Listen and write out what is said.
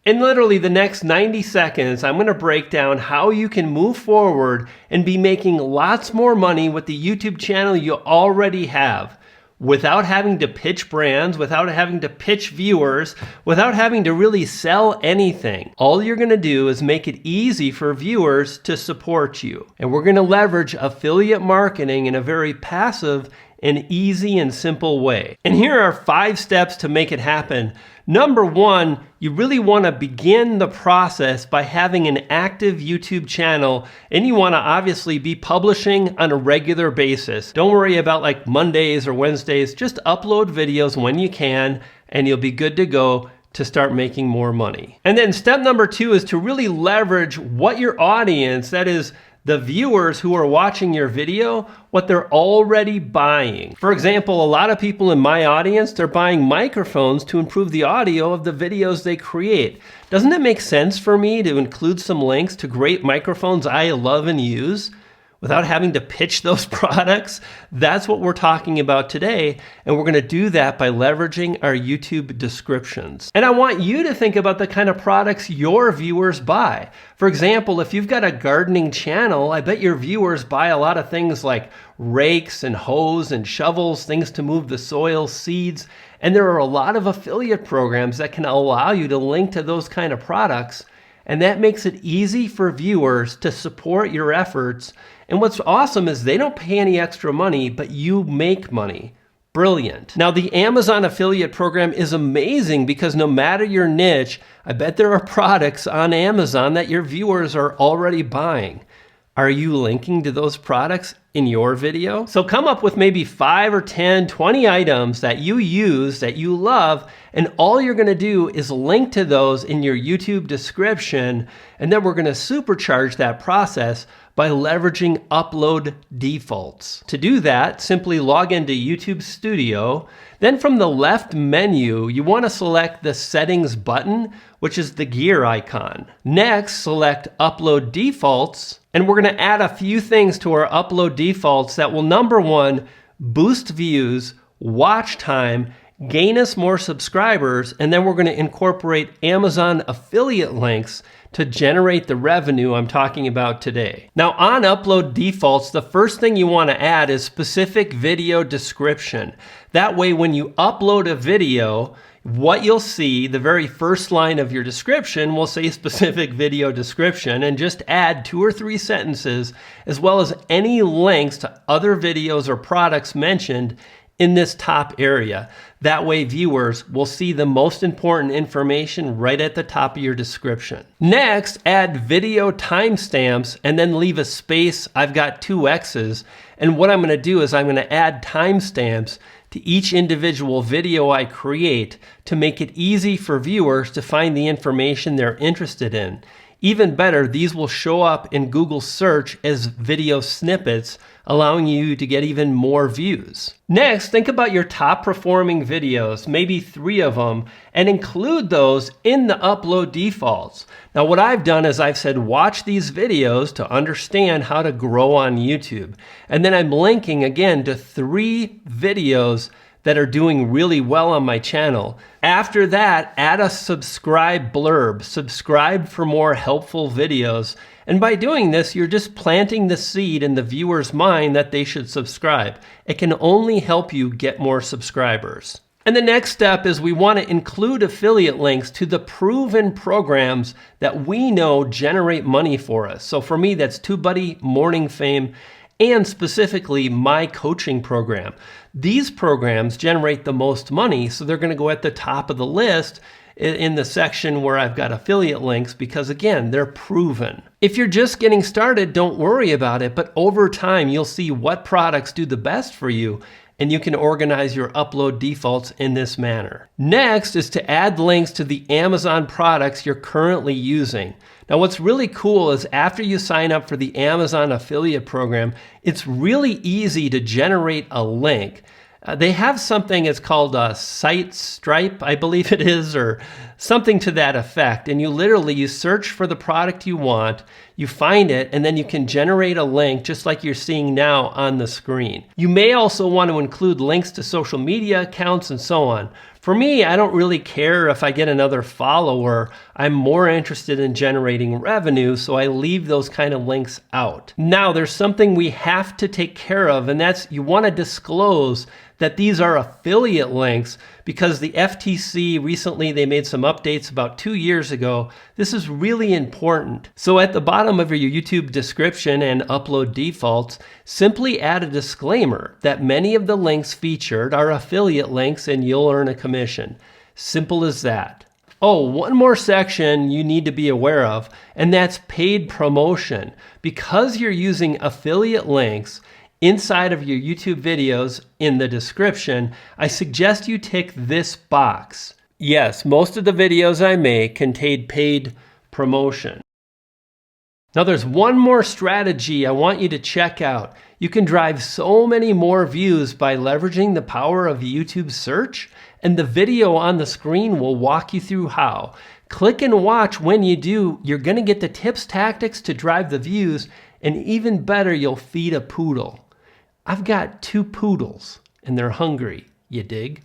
In literally the next 90 seconds, I'm going to break down how you can move forward and be making lots more money with the YouTube channel you already have, without having to pitch brands, without having to pitch viewers, without having to really sell anything. All you're going to do is make it easy for viewers to support you. And we're going to leverage affiliate marketing in a very passive and easy and simple way. And here are 5 steps to make it happen. Number 1, you really want to begin the process by having an active YouTube channel, and you want to obviously be publishing on a regular basis. Don't worry about like Mondays or Wednesdays, just upload videos when you can, and you'll be good to go to start making more money. And then step number 2 is to really leverage what your audience, that is the viewers who are watching your video, what they're already buying. For example, a lot of people in my audience, they're buying microphones to improve the audio of the videos they create. Doesn't it make sense for me to include some links to great microphones I love and use without having to pitch those products? That's what we're talking about today, and we're gonna do that by leveraging our YouTube descriptions. And I want you to think about the kind of products your viewers buy. For example, if you've got a gardening channel, I bet your viewers buy a lot of things like rakes and hoes and shovels, things to move the soil, seeds, and there are a lot of affiliate programs that can allow you to link to those kind of products, and that makes it easy for viewers to support your efforts. And what's awesome is they don't pay any extra money, but you make money. Brilliant. Now, the Amazon affiliate program is amazing because no matter your niche, I bet there are products on Amazon that your viewers are already buying. Are you linking to those products in your video? So come up with maybe 5 or 10, 20 items that you use, that you love, and all you're gonna do is link to those in your YouTube description, and then we're gonna supercharge that process by leveraging upload defaults. To do that, simply log into YouTube Studio. Then from the left menu, you want to select the Settings button, which is the gear icon. Next, select Upload Defaults, and we're going to add a few things to our upload defaults that will, number 1, boost views, watch time, gain us more subscribers, and then we're going to incorporate Amazon affiliate links to generate the revenue I'm talking about today. Now, on upload defaults, the first thing you want to add is specific video description. That way, when you upload a video, what you'll see, the very first line of your description will say specific video description, and just add 2 or 3 sentences, as well as any links to other videos or products mentioned in this top area. That way viewers will see the most important information right at the top of your description. Next, add video timestamps and then leave a space. I've got 2 X's, and what I'm gonna do is I'm gonna add timestamps to each individual video I create to make it easy for viewers to find the information they're interested in. Even better, these will show up in Google search as video snippets, allowing you to get even more views. Next, think about your top performing videos, maybe 3 of them, and include those in the upload defaults. Now, what I've done is I've said, watch these videos to understand how to grow on YouTube. And then I'm linking again to 3 videos that are doing really well on my channel. After that, add a subscribe blurb. Subscribe for more helpful videos. And by doing this, you're just planting the seed in the viewer's mind that they should subscribe. It can only help you get more subscribers. And the next step is we want to include affiliate links to the proven programs that we know generate money for us. So for me, that's TubeBuddy, Morningfame, and specifically my coaching program. These programs generate the most money, so they're going to go at the top of the list in the section where I've got affiliate links because, again, they're proven. If you're just getting started, don't worry about it, but over time you'll see what products do the best for you, and you can organize your upload defaults in this manner. Next is to add links to the Amazon products you're currently using. Now, what's really cool is after you sign up for the Amazon affiliate program, it's really easy to generate a link. They have something, it's called a site stripe, I believe it is, or something to that effect. And you search for the product you want, you find it, and then you can generate a link just like you're seeing now on the screen. You may also want to include links to social media accounts and so on. For me, I don't really care if I get another follower. I'm more interested in generating revenue, so I leave those kind of links out. Now, there's something we have to take care of, and that's you want to disclose that these are affiliate links because the FTC recently, they made some updates about 2 years ago. This is really important. So at the bottom of your YouTube description and upload defaults, simply add a disclaimer that many of the links featured are affiliate links and you'll earn a commission. Simple as that. Oh, one more section you need to be aware of, and that's paid promotion. Because you're using affiliate links inside of your YouTube videos in the description, I suggest you tick this box. Yes, most of the videos I make contain paid promotion. Now there's one more strategy I want you to check out. You can drive so many more views by leveraging the power of YouTube search, and the video on the screen will walk you through how. Click and watch. When you do, you're gonna get the tips, tactics to drive the views, and even better, you'll feed a poodle. I've got 2 poodles and they're hungry, you dig?